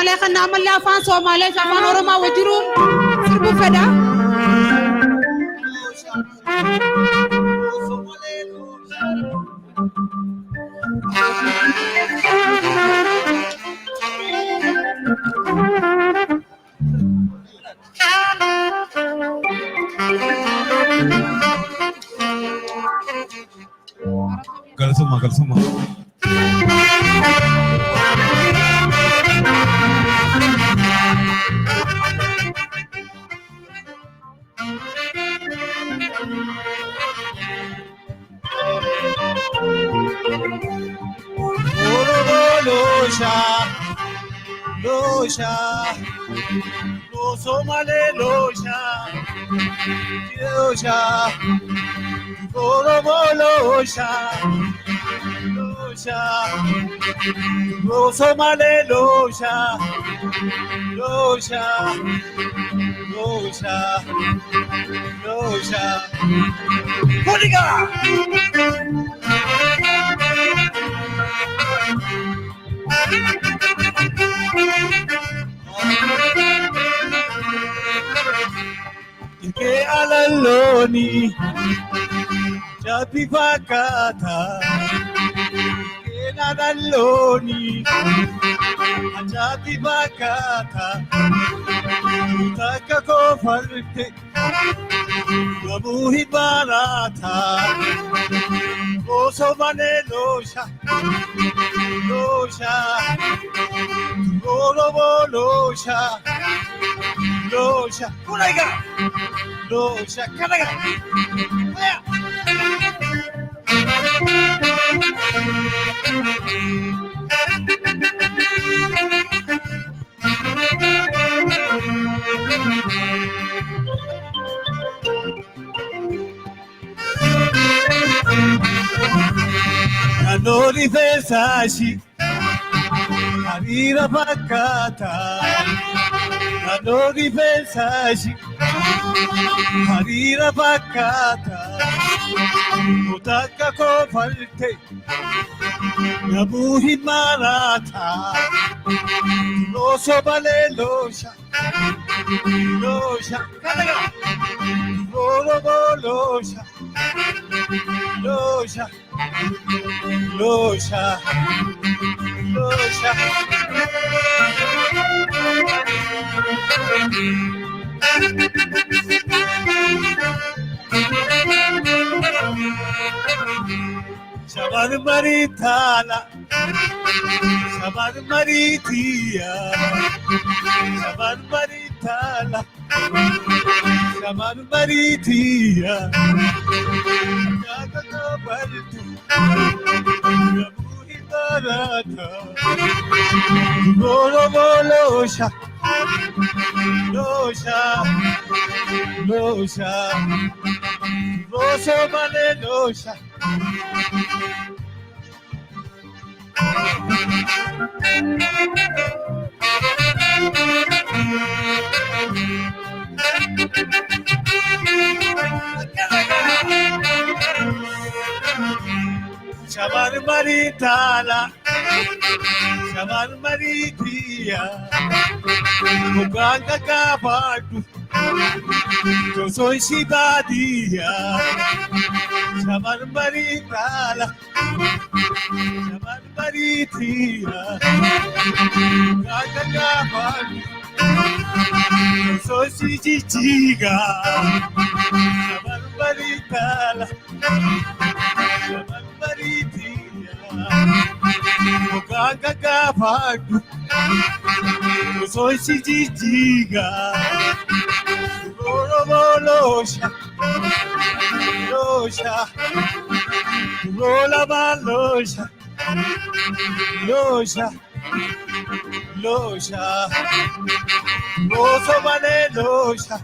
Somaalee kan ammallee afaan Somaalee afaan Oromoo wajjiruun sirbu fedha. Galsuma. No Somaalee loosha, Oromoo loosha, no Somaalee loosha, Kodiga. Ike alaloni jati fakata Ike alaloni jati fakata Utaka kofarte Gamuhi barata O Somaalee loosha Oromoo loosha Kodiga. Loosha kanaga. Aya. Kanori fesashi Harira fakata Kanori fesashi Harira fakata Utaka kofarte Gamuhi marata No Somaalee loosha Kanaga Oromoo loosha Shaban maritala, Shaban maritia, Shaban maritala, Shaban maritia, Jaga bartu, Gamuhi barata, Oromoo loosha, no Somaalee loosha. Shaban maritala, Shaban maritia, Muganga kabadu, Josoy sibadia, Shaban maritala, Shaban maritia, Muganga kabadu, Josoy Jigjiga, Shaban maritala, Shaban maritia, Muganga kabadu, Josoy Jigjiga, Oromoo loosha, Rolama loosha, No Somaalee loosha,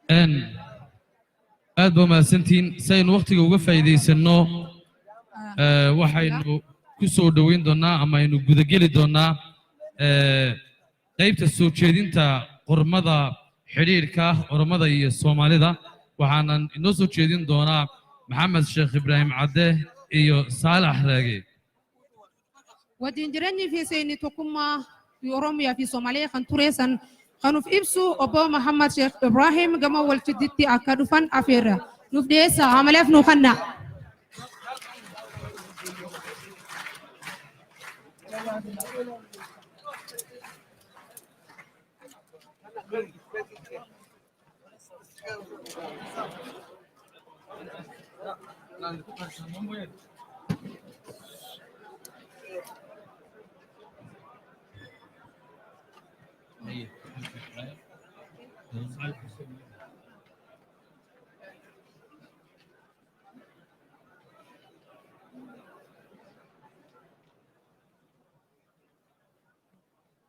ان aad ma santiin saynu waqtiga uga faa'iideysano waxaynu ku soo dhaweyn doonaa ama aynu guda geli doonaa qaybta soo jeedinta qormada xiriirka Oromada iyo Soomaalida waxaanan inoo soo jeedin doonaa Maxamed Sheekh Ibrahim Cadde iyo Saalax Raage ودين جرني في سيني تقوم في أوروميا في الصومالية كان توريسان كانوا في إبسو أبو محمد شيخ إبراهيم جمع والجدتي أكادوفان أفيرا نفديسا عملية نوخنا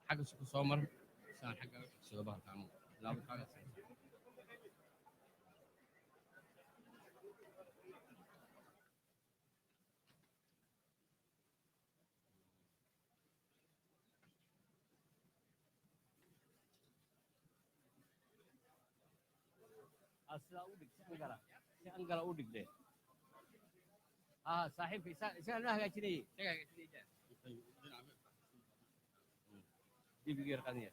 حاجة سومر سان حاجة سوبر كانوا لا بحاجة أصلا أودك سأنقرأ أودك ده صاحب سأنا هذا كذي دي بغير قضية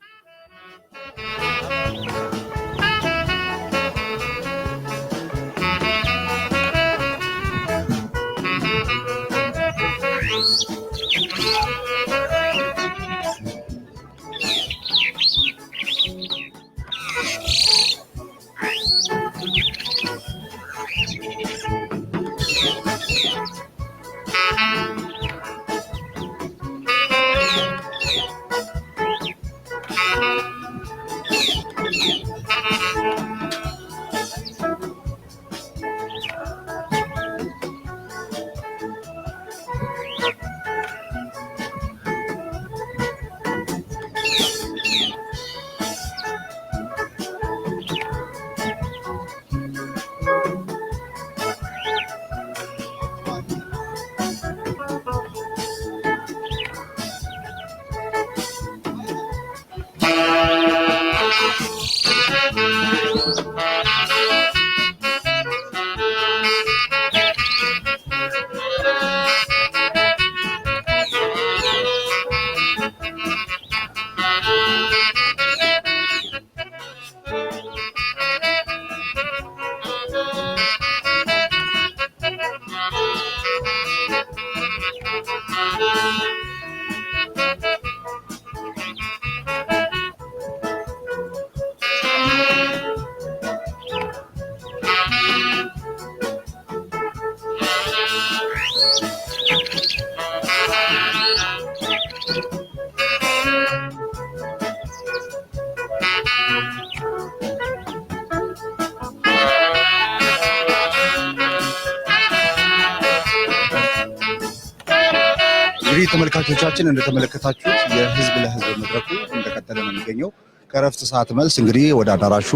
ተመልካቾቻችን እንደተመለከታችሁት የህዝብ ለህዝብ መድረኩ እንደቀጠለ ነው የሚገኘው ከረፍት ሰዓት መልስ እንግዲህ ወደ አዳራሹ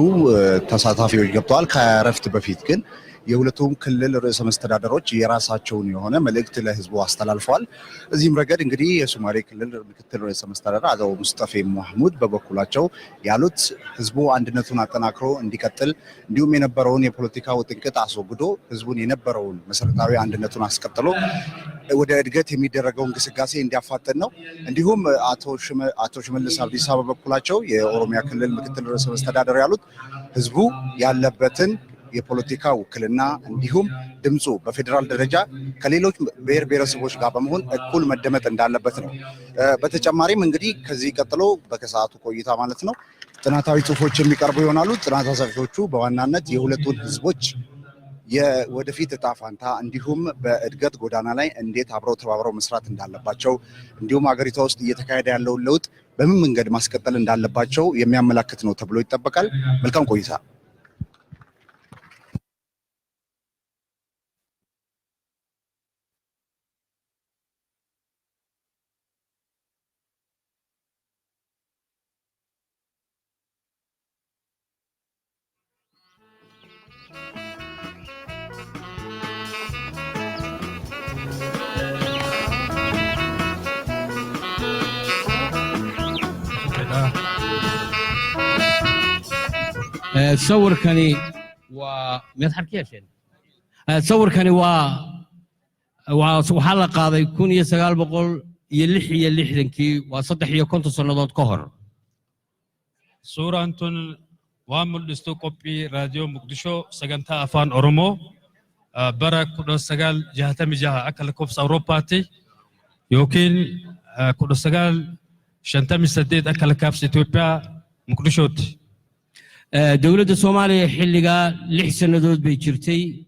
ተሳታፊዎች ገብተዋል ከረፍት በፊት ግን የሁለቱም ክልል ርዕሰ መስተዳደሮች የራሳቸውን የሆነ መልእክት ለህዝቡ አስተላልፈዋል እዚህም ረገድ እንግዲህ የሶማሌ ክልል ምክትል ርዕሰ መስተዳደር አቶ ሙስጠፌ መሐሙድ በበኩላቸው ያሉት ህዝቡ አንድነቱን አጠናክሮ እንዲቀጥል እንዲሁም የነበረውን የፖለቲካ ውጥንቅጥ አስወግዶ ህዝቡን የነበረውን መሰረታዊ አንድነቱን አስቀጥሎ ወደ እድገት የሚደረገው እንቅስቃሴ እንዲያፋጥን ነው እንዲሁም አቶ ሽመልስ አብዲሳ በበኩላቸው የኦሮሚያ ክልል ምክትል ርዕሰ መስተዳደር ያሉት ህዝቡ ያለበትን የፖለቲካ ውክልና እንዲሁም ድምጹ በፌደራል ደረጃ ከሌሎች ብሔር ብሔረሰቦች ጋር በመሆን እኩል መደመጥ እንዳለበት ነው በተጨማሪም እንግዲህ ከዚህ ቀጥሎ በከሰዓቱ ቆይታ ማለት ነው ጥናታዊ ጽሁፎች የሚቀርቡ ይሆናሉ ጥናታዊ ጽሁፎቹ በዋናነት የሁለቱን ህዝቦች የወደፊት እጣ ፋንታ እንዲሁም በእድገት ጎዳና ላይ እንዴት አብረው ተባብረው መስራት እንዳለባቸው እንዲሁም ሀገሪቷ ውስጥ እየተካሄደ ያለው ለውጥ በምን መንገድ ማስቀጠል እንዳለባቸው የሚያመላክት ነው ተብሎ ይጠበቃል መልካም ቆይታ صور كاني ومدحر كيشين صور كاني وحلقة قاضي يكون يسقال بقول يلحي كي وصدح يكون تصنضات كهر صورة أنتن وامل استوكوبي راديو مقدشو سجنتا أفان أورومو برا كودو سجال جهة مجاه أكل كوبس أوروباتي يمكن كودو سجال شنتا مسدد أكل كابس إثيوبيا مقدشوت دولة الصومالية حلقة لحسن دود بيشرتي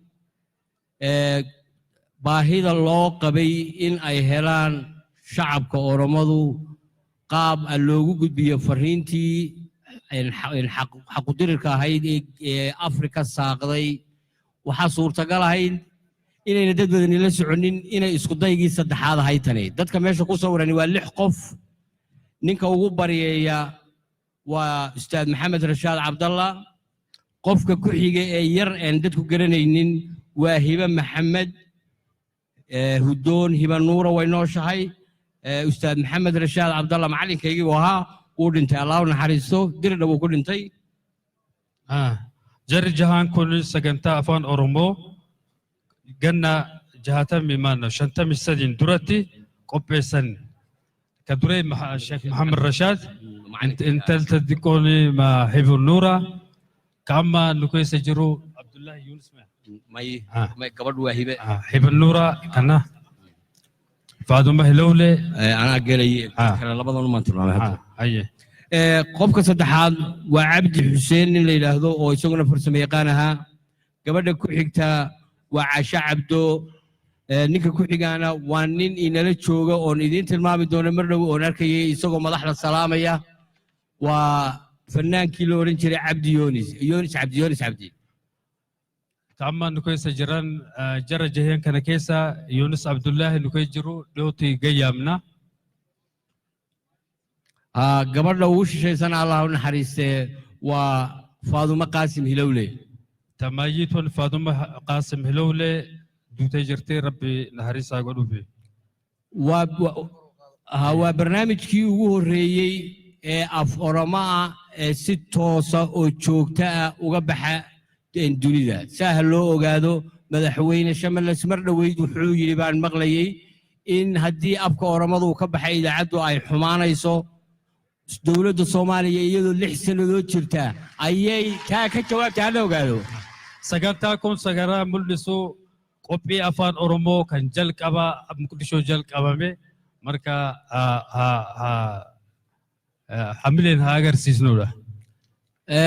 باهيد الله قبي إن أي هلان شعب كأورمضو قاب اللوجو قد بيفرينتي إن حق درك هاي أفريقيا الساقطي وحصور تقال هاي إن ندد بدن الله سعنين إن إسقطي يجي صدق هذا هاي تاني دت كمان شو صورني واللحقف نينك وجبري وأستاذ محمد رشاد عبد الله قفك كحيجة ير إن دتك قرنين وهبة محمد هدون هبة نورة وينوش هاي أستاذ محمد رشاد عبد الله معلم كيجي وها قول أنت الله ونحرسه دير لو قول أنتي جر جهان كل سجنتا أفان أورومو جنة جهاتا ممان شنتا مسدين درتي قبسن كدري الشيخ محمد رشاد انت تدكوني ما هيف النورة كما نكوي سجرو عبد الله يونس ما قبل وهبة هيف النورة كنا فاطمة هلولة أنا أقولي كنا لبضنا ما تروح أيه قبك صدحان وعبد حسين اللي له أو يسوون فرصة ميقانها قبل كحكتا وعشا عبدو نيكا كحكانا وانين إن لتشوغا أو ندين تلمامي دون مرنو أو نركي يسوغو مضحنا السلامية وفنان كيلو رنشري عبد يونس عبدي كما نكوي سجران جرى جهين كان كيسا يونس عبد الله نكوي جرو دوتي قيامنا قبل لو وش شيء سنة الله ونحرسه وفاطمة قاسم هلولي تمايت فاطمة قاسم هلولي دوتي جرتي ربي نحرسه قلو بي هو برنامج كي وريي أف أورماء ستوسا أو شوكتا وقبحة الدنيا سهل له وقادو مدحوين الشمال الاسمر لويد وحوي لبان مغليي إن هدي أبقى أورمضو وقبحة إذا عدوا أي حمانا يسو دولة الصومالية يدو اللي حسنوا ذو تشرتا أيي كاكا جواب تعالوا وقالوا سجنتا كون سجرا ملسو قبي أفان أورومو كان جلك أبا مكدشو جلك أبا مي مركا حملين هاجر سيزنولا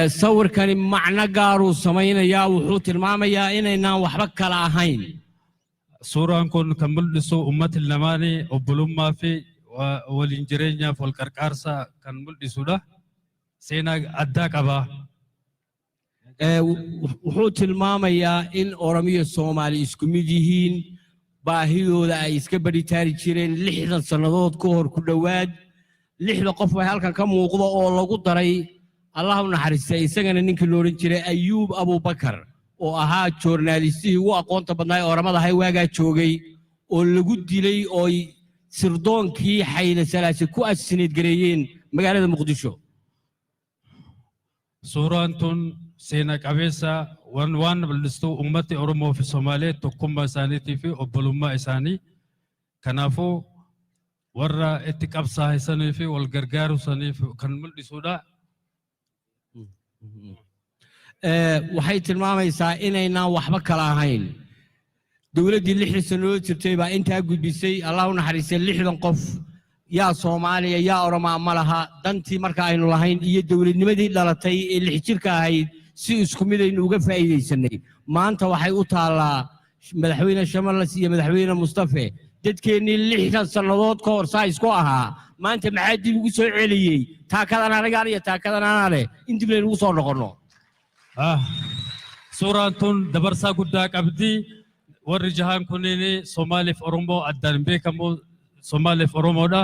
صور كان معنى قارو سمينا يا وحوت الماما يا إننا وحبك لا هين صورة كون كمل لسو أمة اللماني obbolummaa في waliin jireenya folqarqaarsa kan mul'isudha seenaa addaa qaba wuxuu tilmaamayaa in Oromiyo Soomaali isku mid yihiin baahidooda ay iska baditaari jireen 60 sanadood ka hor ku dhawaad 60 qof way halkan ka muuqdo oo lagu daray Allah naxariistay isagana ninkii loo oran jiray Ayuub Abu Bakar oo ahaa journalistii ugu aqoonta badnaa ee Oromada hay waaga joogay oo lagu dilay oo sirdoonkii xayla salaasi ku asneed gareeyeen magaalada Muqdisho suurantun seena qabeessa waan ballistu ummati Oromoo fi Somaalee tokkummaa isaaniitii fi obbolummaa isaanii kanaafuu warra itti qabsaa'isanii fi wal gargaaruu saniif kan mul'isudha waxay tilmaamaysaa inaynaan waxba kala ahayn dawladdii 6 sanadood jirtay baa intaa gudbisay Allah u naxariistay 60 qof yaa Soomaaliya yaa Oromaa ma laha dantii marka aynu lahayn iyo dawladnimadii dhalatay ee 6 jirka ahayd si isku mid aynu uga faa'iideysanay maanta waxay u taalaa madaxweyne Shamalas iyo madaxweyne Mustafa dadkeenii 60 sanadood ka hor saa isku ahaa maanta maxaa dib ugu soo celiyay taakadan anaga iyo taakadan anaale in dib leen ugu soo noqono suurantun dabarsa guddaa qabdi warri jahan kunini Somaalee fi Oromoo addaan beekamu Somaalee fi Oromoodha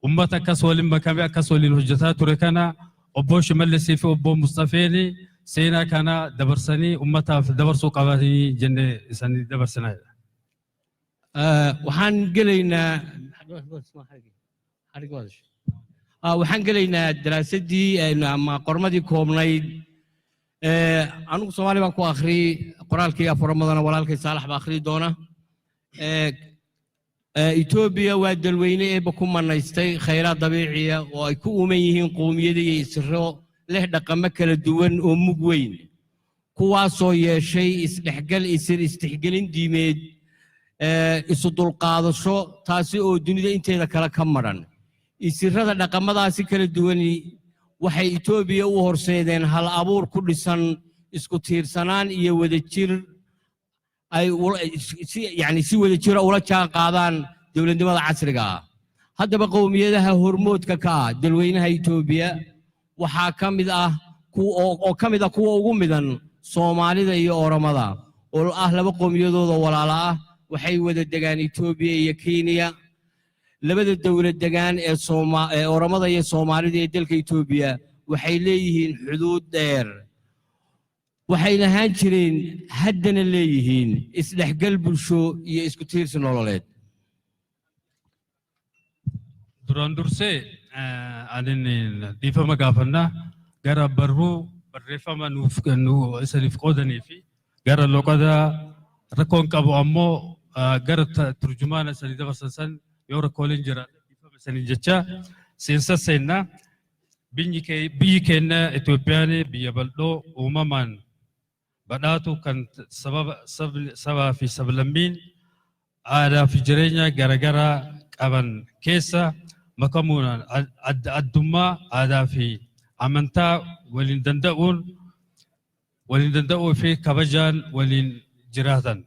ummata akkas waliin makame akkas waliin hojjetaa ture kana obbo Shimallisii fi obbo Mustafeeni seenaa kana dabarsanii ummataaf dabarsuu qabatanii jenne isanii dabarsinaa waxaan gelaynaa daraasadii ama qormadii koobnayd أنا سومالي بانكو آخري قرال كي أفر رمضان ولالكي صالح بآخري دونا إثيوبيا والدلويني بكم من يستي خيرات طبيعية ويكون ميهين قومية يسرو له دقة مكة الدول ومقوين كواسو يشي استحقال يصير استحقالين ديميد يصدر القاضي تاسي أو الدنيا أنت إذا كلا كمران يصير هذا دقة مداسي كلا الدولي وحي إثيوبيا وهرسيدين هل أبور كل سنة إسكتير سنان يودتشير أي يعني سوى الشراء ولا شان قادان دولة دماغ عصرها هذا بقومية لها هرمود كا دلوينها إثيوبيا وحاكم إذا أو كم إذا كوا وقومدان صومالي ذا يورمدا والأهل بقومية ذو ولا لا وحي وذا الدجان إثيوبيا كينيا لبدا الدولة الدجان أورمدا يصومالي ذا يدلك إثيوبيا وحي ليهن حدود دير وحين هانشرين هدن الليهين إصلاح قلب الشو يسكتير سنولولات duraan dursee anin dhiifama gaafannaa gara barruu barreeffama nuuf isaniif qoodanii fi gara loqoda rakkoon qabu ammoo gara turjumaana isanii dabarsan san yoo rakkooleen jiraatan dhiifama isanii jecha seensa seennaa biyyi keenya Itoophiyaan biyya bal'oo uumamaan badhaatu kan sabaa fi sablammiin aadaa fi jireenya garagaraa qaban keessa makamuudhaan addummaa aadaa fi amantaa waliin danda'uu fi kabajaan waliin jiraatan.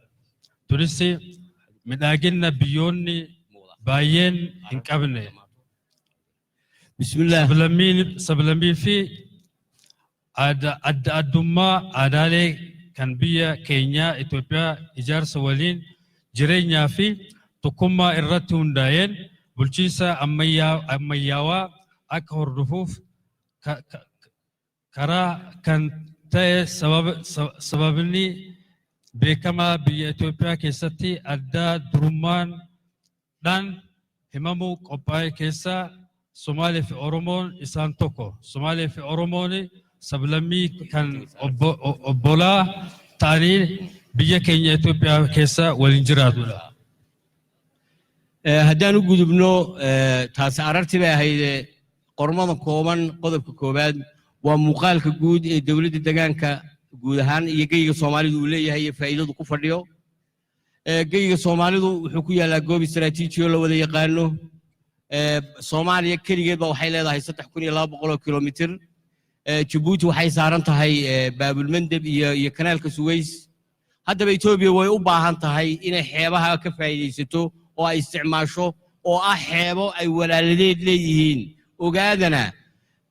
Tunis midhaagina biyyoonni baay'een hin qabne. Bismillah. Sablammii fi addummaa aadaalee kan biyya keenya Itoophiyaa ijaarsa waliin jireenyaa fi tokkummaa irratti hundaa'een bulchiinsa ammayyaawaa akka hordofuuf karaa kan ta'e sababni beekamaa biyya Itoophiyaa keessatti adda durummaadhaan himamuu qophaa'e keessaa Somaalee fi Oromoon isaan tokko. Somaalee fi Oromoon sablammii kan obbolaa ta'anii biyya keenya Itoophiyaa keessa waliin jiraatudha. هدانو قدبنو تاس عررتي بها هيدا قرمضة كومان قدب كوباد ومقال كجود الدولة الدجان كجودهان يجي الصومالي دولية هي فائدة كفر ديو جي الصومالي دو حكوية لجوب استراتيجي ولا وده يقالنو الصومالي يكري جد وحيل هذا هيستح كوني لا بقوله كيلومتر جيبوتي وحي سارنتها هي باب المندب يكنال كسويس هذا بإثيوبيا ويوباهن تهاي إن حيابها كفاية ستو oo ay isticmaasho oo ah xeebo ay walaaladeed leeyihiin ogaadana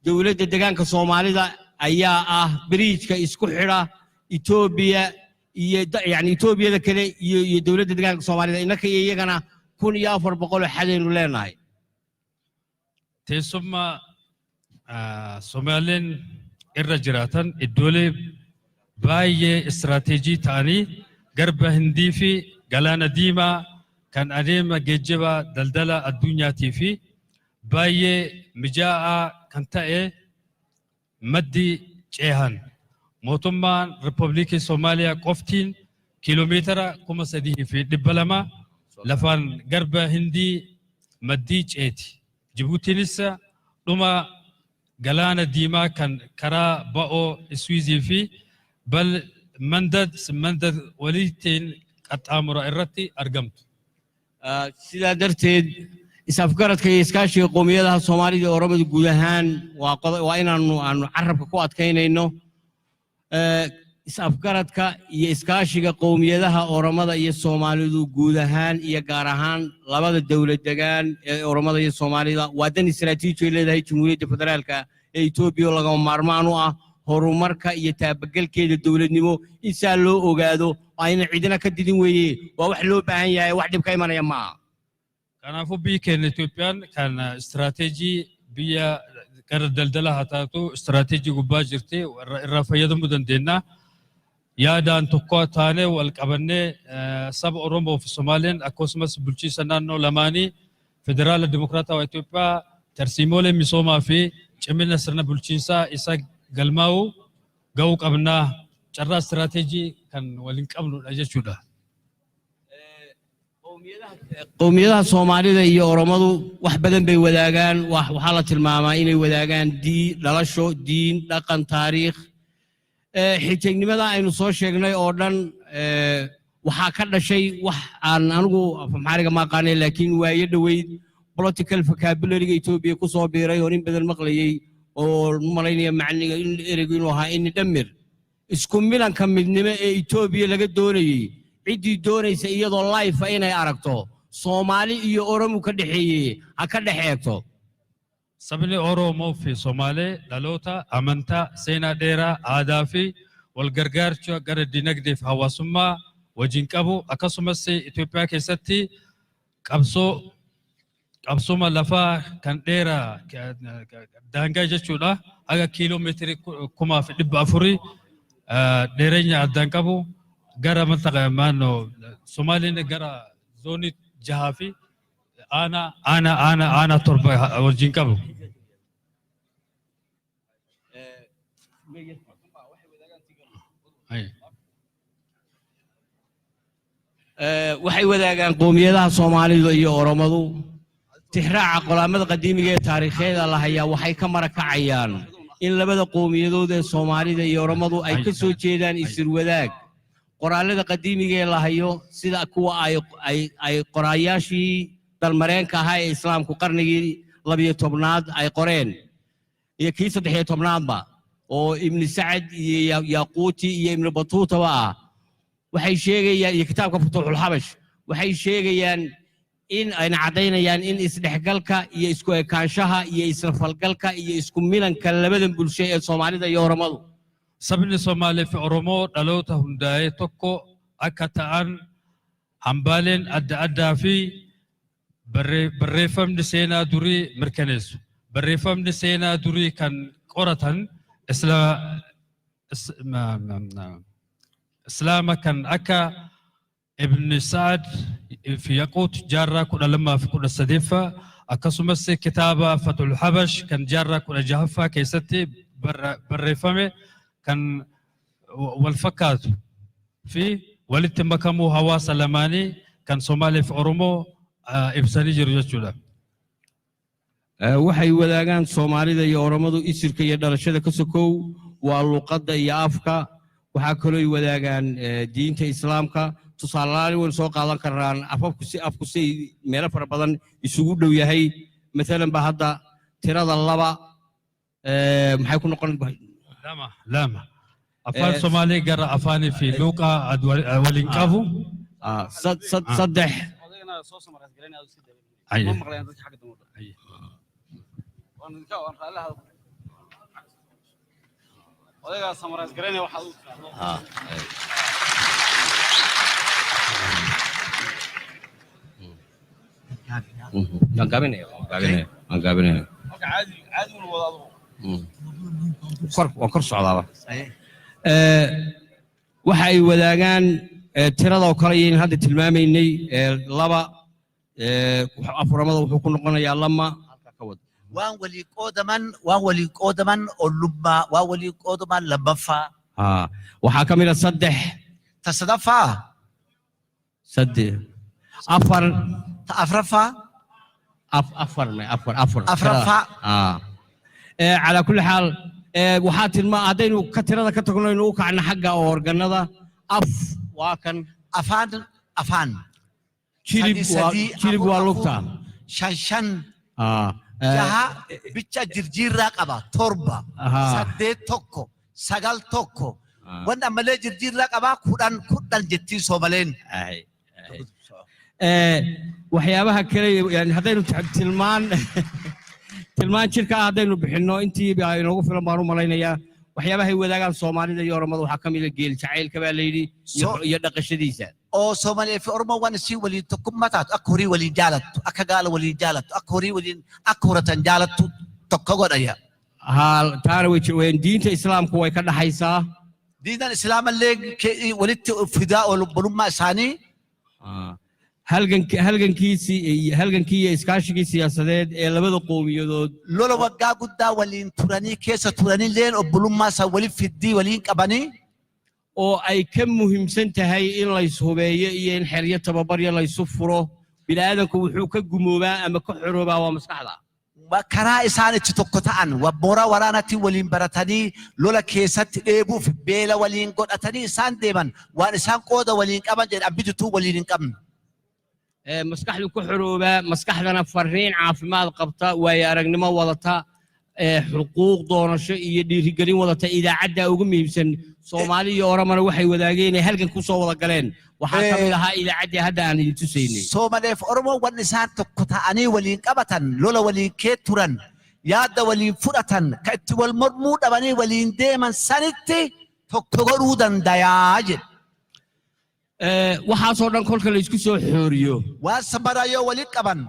dawladda deegaanka Soomaalida ayaa ah bridge-ka isku xira Itoobiya iyo yani Itoobiyada kale iyo dawladda deegaanka Soomaalida inaka iyagana 1400 xadaynu leenahay teessuma Somaaleen irra jiraatan iddoolee baay'ee istiraatiijii ta'anii garba Hindii fi Galaana Diimaa kan adeema geejjiba daldala addunyaatii fi baay'ee mijaa'aa kan ta'e maddi ceehan mootummaan Riippaabilikii Soomaaliyaa qoftiin kiiloomeetira 3,200 lafaan garba Hindii maddii ceeti. Jibuutiinis dhuma Galaana Diimaa kan karaa ba'oo Iswiizii fi bal mandad waliitiin qaxxaamura irratti argamtu. سيدا درتيد إسافكرت كي إسكاشي قومية لها الصومالي دي أوروبا دي قودهان وإن أنو عرب كوات كينا إنو إسافكرت كي إسكاشي قومية لها أوروبا دي الصومالي دي قودهان إيا قارهان لابد الدولة دقان أوروبا دي الصومالي دي وادن استراتيجي اللي دي جمهورية فدرال كا إيتوبيا لغم مارمانو horumarka iyo taabagalkeeda dawladnimo insa loo ogaado ayna cidina ka didin weeye waa wax loo baahan yahay wax dib ka imanaya ma kanaafu biikeen Ethiopian kan strategy biya kar daldalaha taatu strategy gubbaa jirte irra fayyadamu dandeena yaadaan tokko taane wal qabanne sab Oromoo fi Somaaleen akkasumas bulchiinsa naannoo lamaanii federaala dimokiraatawaa Itoophiyaa tarsiimoolee misoomaa fi cimina sirna bulchiinsaa isa galmaa'u ga'uu qabnaa carraa istiraatiijii kan waliin qabnudha jechuudha. qowmiyadaha Soomaalida iyo Oromadu wax badan bay wadaagaan waxa la tilmaamaa inay wadaagaan dhalasho diin dhaqan taariikh xigtaynimada aynu soo sheegnay oo dhan waxa ka dhashay wax aan anigu Soomaaliga ma aqaanay laakiin waayo dhaweyd political vocabulary Ethiopia ku soo biiray oo in badan maqlayay oo malaynaya macniga in ereygu inuu ahaa in dhamir isku milanka midnimo ee Ethiopia laga doonayay cidii doonaysa iyadoo live inay aragto Somali iyo Oromo ka dhaxeeyay ha ka dhaxeeyo sabni Oromoo fi Somaalee dhaloota amantaa seenaa dheeraa aadaa fi walgargaarcha gara dinagdee fi hawaasummaa wajin qabu akkasumas Itoophiyaa keessatti qabsoo lafaa kan dheeraa daangaa jechuudha aga kiiloomeetirii 1400 dheereenya addaan qabu gara mantaqa maano Somaaleen gara zooni jahaa fi ana torba wajin qabu waxay wadaagaan qowmiyadaha Soomaalida iyo Oromadu tixraaca qolaamada qadiimiga ee taariikheeda la hayaa waxay ka marakacayaan in labada qowmiyadood ee Soomaalida iyo Oromadu ay ka soo jeedaan isir wadaag qoraalada qadiimiga ee la hayo sida kuwa ay qorayaashii dalmareenka ahaa ee islaamku qarnigii 12aad ay qoreen iyo kii 13aadba oo ibn Sa'd iyo Yaquuti iyo ibn Batuuta waxay sheegayaan iyo kitaabka Futuuxul Habash waxay sheegayaan in ay cadeynayaan in isdhexgalka iyo isku ekaanshaha iyo isla falgalka iyo isku milanka labadan bulsho ee Soomaalida iyo Oromadu sabni Somaalee fi Oromoo dhaloota hundaa'e tokko akka ta'an hambaaleen adda fi barreeffamni seenaa durii mirkaneessu barreeffamni seenaa durii kan qoratan islaama kan akka ibn Sa'd fi Yaquut jaarraa 12 fi 13 akkasumas kitaaba Futuuxul Habash kan jaarraa 16 keessatti barreeffame kan wal fakkaatu fi walitti makamuu hawaasa lamaanii kan Somaalee fi Oromoo ibsanii jiru jechuudha. waxay wadaagaan Soomaalida iyo Oromadu isirka iyo dhalashada ka sokow waa luqadda iyo afka waxa kale oo wadaagaan diinta Islaamka tusaalahaan way soo qaadan karaan afku si meel fara badan isugu dhow yahay midalan ba hadda tirada laba maxay ku noqon lama afaan Somali gara afaani fi luqa walin qabu saddex soo samaras gareynaa si ay ma maqlayaan dadka xagga dambe ay waan qaalaha odayga samaras gareynaa waxa uu gaabinaya caadi uu wadaado kor socdaaba waxa ay wadaagaan tirada oo kale in hadda tilmaamaynay laba afuramada wuxuu ku noqonayaa lama ka wad waan wali qoodaman olumma waan wali qoodaman labafa waxa kamid ah saddex tasadafa saddex afar afrafa afrafa على كل حال وحات ما هذين كثيرا كتقولون إنه كان حاجة أورجاندا واكن أفان شرب والوقتا شان جها بيتشا جرجير رقبة تربة سدة توكو سجال توكو وانا ملء جرجير رقبة كودان جتي سومالين وحيابها كلي يعني هذين tilmaan jirka hadaynu bixino intii ay noogu filan baan u malaynayaa waxyaabaha ay wadaagaan Soomaalida iyo Oromada waxa kamid ah geel jacaylka baa la yiri iyo dhaqashadiisa oo Soomaaliya fi Oromo wana si wali tukumataat akhuri wali jaalatu akagaala wali jaalatu akhuri wali akhuratan jaalatu tokkogodaya taana way diinta Islaamku way ka dhaxaysaa diinta Islaam leeg wali fidaa oo bulumma saani halgankii iskaashigii siyaasadeed ee labada qowmiyadood lola waggaa guddaa waliin turanii keessa turanii leen obbolummaa isaa waliin fiddii waliin qabanii oo ay ka muhiimsan tahay in la ishubeeyo iyo in xeryo tababaryo la isu furo bini'aadanku wuxuu ka gumoobaa ama ka xoroobaa waa maskaxda karaa isaan itti tokko ta'an moora waraanatti waliin baratanii lola keessatti dheebuuf beela waliin godhatanii isaan deeman waan isaan qooda waliin qaban jedhan bidituu waliin hin qabne. maskaxdu ku xoroobaa maskaxdana fariin caafimaad qabta waayo aragnimo wadata xuquuq doonasho iyo dhiirigelin wadata idaacadda ugu muhiimsan Soomaali iyo Oromo waxay wadaageen halkan ku soo wada galeen waxaa ka mid ahaa idaacadda hadda aan idin tusaynay Soomaaliif Oromo wan isaan tokko ta'anii waliin qabatan lola waliin kee turan yaadda waliin fudhatan ka itti wal mormuu dhabanii waliin deeman sanitti tokko godhuu dandayaa jedhe. waxaasoo dhan kolka la isku soo xooriyo waan samarayoo waliin qaban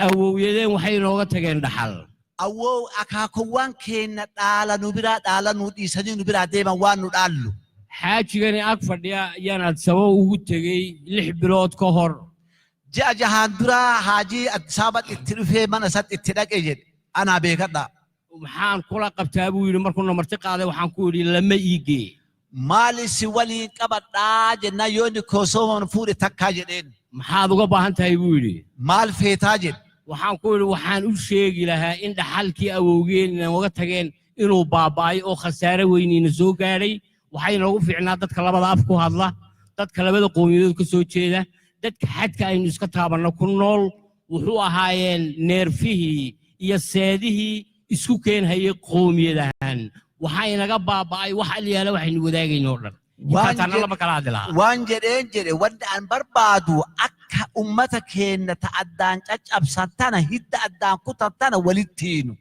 awowyadeen waxay inooga tageen dhaxal awoo akaakowwan keenya dhaala nu dhiisanii nu biraa deeman waan nu dhaallu xaajigani ag fadhiya ayaanaad sabab ugu tegey 6 bilood ka hor ji'a jahaan duraa haajii Addisaabaatti itti dhufee mana isaatti itti dhaqee jedhe anaa beekadha maxaan kula qabtaa buu yidhi markuu namarti qaaday waxaan ku yidhi lama iigee maali si waliin qabadhaa jennaan yoonni koosooman fuudhe takkaa jedheen maxaad uga baahan tahay buu yidhi maal feetaa jedhe waxaan ku yidhi waxaan u sheegi lahaa in dhaxalkii awowgeen uga tageen inuu baaba'ay oo khasaare weyniina soo gaadhay waxay noogu fiicnaa dadka labada af ku hadla dadka labada qowmiyadood ka soo jeeda dadka xadka aynu iska taabanno ku nool wuxuu ahaayeen neerfihii iyo seedihii isku keenhayay qowmiyadahan waxaa inaga baaba'ay wax aliyaala waxaynu wadaagayno oo dhan waan jedhe wanda aan barbaadu akka ummata keenya ta'addaan caccabsan tana hidda addaan kutan tana walittiinu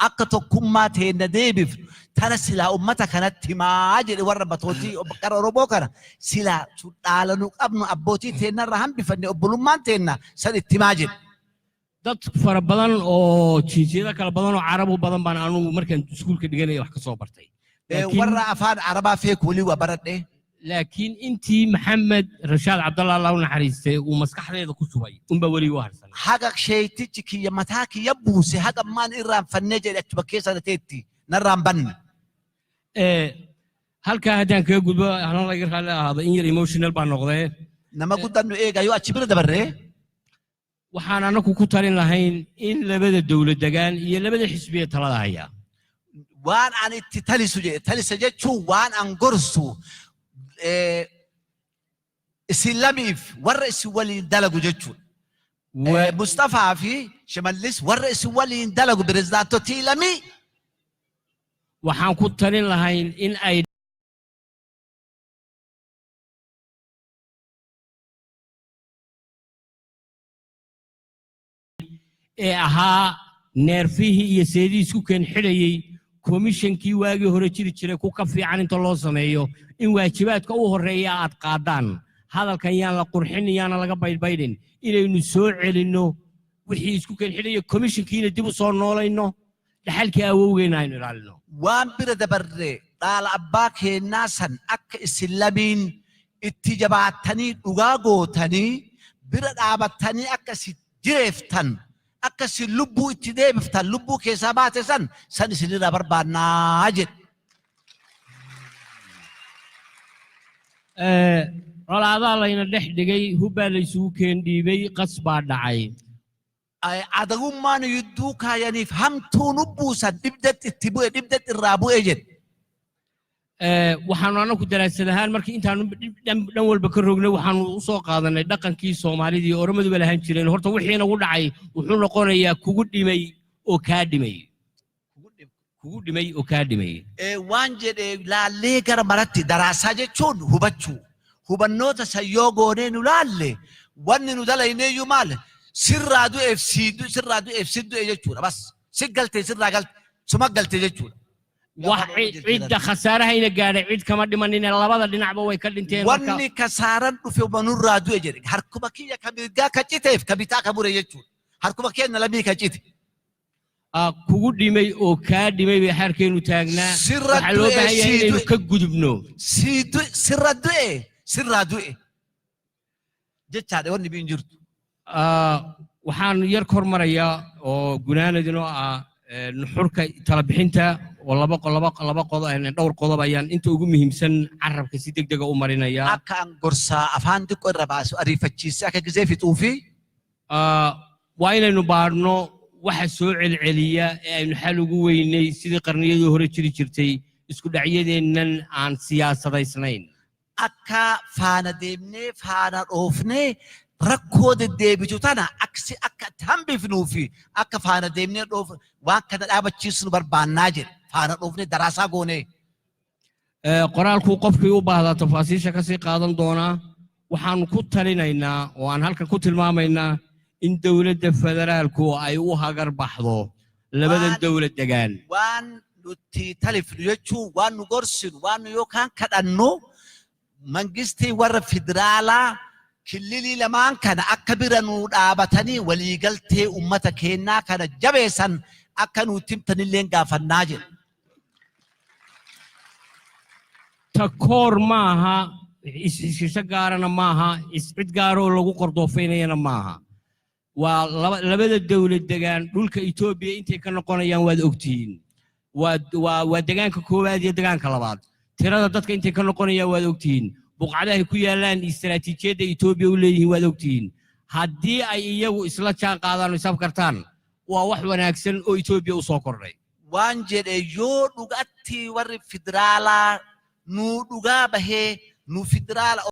akka tokkummaa teenna deebif tana silaa ummata kanatti himaa jedhe warra batootii qara Oromoo kana silaa dhaalanu qabnu abbootii teennarra hambifanne obbolummaan teenna san itti himaa jedhe. dad fara badan oo jinsiyada kala badan oo carabu badan baan anugu markaan iskuulka dhiganay wax ka soo bartay warra afaan arabaa feek wali waa baradhe laakiin intii Maxamed Rashaad Cabdallah Allah naxariistay uu maskaxdeeda ku subay unba wali u harsan haga sheeytichi kiya mataa kiya buuse haga maan iraan fanne jedhe tuba keessa teetti naraan banne halka hadaan kaga gudbo aanan laga raali ahaado in yar emotional baan noqday nama gudanu eegayo achibir dabarre waxaan anaku ku talin lahayn in labada dawlad degaan iyo labada xisbiye talada haya waan aan itti talisa jechuun waan aan gorsu islamiif warra isi waliin dalagu jechuun Mustafaa fi Shimallis warra isi waliin dalagu pirezidaantotii lamii waxaan ku talin lahayn in ay ahaa neerfihii iyo seedii isku keen xidhayay komishankii waagii hore jiri jiray ku ka fiican inta loo sameeyo in waajibaadka u horeeya aad qaadaan hadalkan yaan la qurxin yaana laga baydbaydhin inaynu soo celinno wixii isku keen xidhaya komishankiina dib u soo noolayno dhaxalkii awowgeena aynu ilaalino waan bira dabarre dhaala abbaa keennaa san akka islamiin itti jabaattanii dhugaa gootanii bira dhaabattanii akka si jireeftan akka si lubbuu itti deebiftan lubbuu keessaa baate san isinirraa barbaannaa jedhe. colaadaa layna dhex dhigay hubbaa laysugu keendhiibay qas baa dhacay adagummaan yidduu kaayaniif hamtuun ubbuusan dhibdatti itti bu'e dhibdatti irraa bu'e jedhe. waxaanu anaku daraasad ahaan markii intaanu dhan walba ka rognay waxaanu u soo qaadanay dhaqankii Soomaalida iyo Oromaduba lahaan jireen horta wixii nagu dhacay wuxuu noqonayaa kugu dhimay oo kaa dhimay waan jedhe laallee gara maratti daraasaa jechuun hubachuu hubannoota sayyoo goonee nu laalle wanni nu dalayneeyyuu maal sirraa du'eef siddu'e jechuudha bas si galtee sirraa galte suma galte jechuudha. عيد خسارة هنا قاعدة عيد كمان دي منين اللبادة دي نعبوا ويكلمتين واني كسارن في منور رادو يجري هركوبا كيا كبيرجا كتيف كبيتا كبور يجوا هركوبا كيا نلبي كتيف كود ديمي أو كاد ديمي بحركين وتاعنا حلو بهاي كجودبنو سيدو سردوه jechaadha wanni biin jirtu. waxaan yar kor marayaa oo gunaanadino nuxurka tala bixinta oo laba dhowr qodob ayaan inta ugu muhiimsan carabka si degdeg ah u marinaya akka aan gorsaa afaan diqqo irra baasu ariifachiisee akka gizee fixuu fi waa inaynu baadhno waxa soo celceliya ee aynu xal ugu weynay sidii qarniyadii hore jiri jirtay isku dhacyadeennan aan siyaasadaysnayn akka faana deemnee faana dhoofnee rakkoo deddeebitu tana aksi akka hambifnuu fi akka faana deemnee dhoof waan kana dhaabachiisnu barbaannaa jedhe faana dhoofnee daraasaa goonee. qoraalkuu qofkii u baahdaa tafaasiisha kasii qaadan doonaa waxaanu ku talinaynaa oo aan halkan ku tilmaamaynaa in dawladda federaalku ay u hagar baxdo labadan dawlad degaan waan nuti talifnu jechuun waan nu gorsinu waan nu yookaan kadhannu mangistii warra federaalaa killilii lamaan kana akka bira nu dhaabatanii waliigaltee ummata keenyaa kana jabeessan akka nu timtanillee gaafannaa jedhe. takoor maaha ishisha gaarana maaha iscid gaaroo lagu qordoofeynayana maaha waa labada dawlad degaan dhulka Itoobiya intay ka noqonayaan waad ogtihiin waa degaanka koowaad iyo degaanka labaad tirada dadka intay ka noqonayaan waad ogtihiin buqcadaha ku yaalaan istiraatiijiyadda Itoobiya u leeyihiin waad ogtihiin haddii ay iyagu isla jaan qaadaan isab kartaan waa wax wanaagsan oo Itoobiya u soo kordhay waan jedhe yoo dhugatti warri federaalaa nu dhugaa bahee nu federaala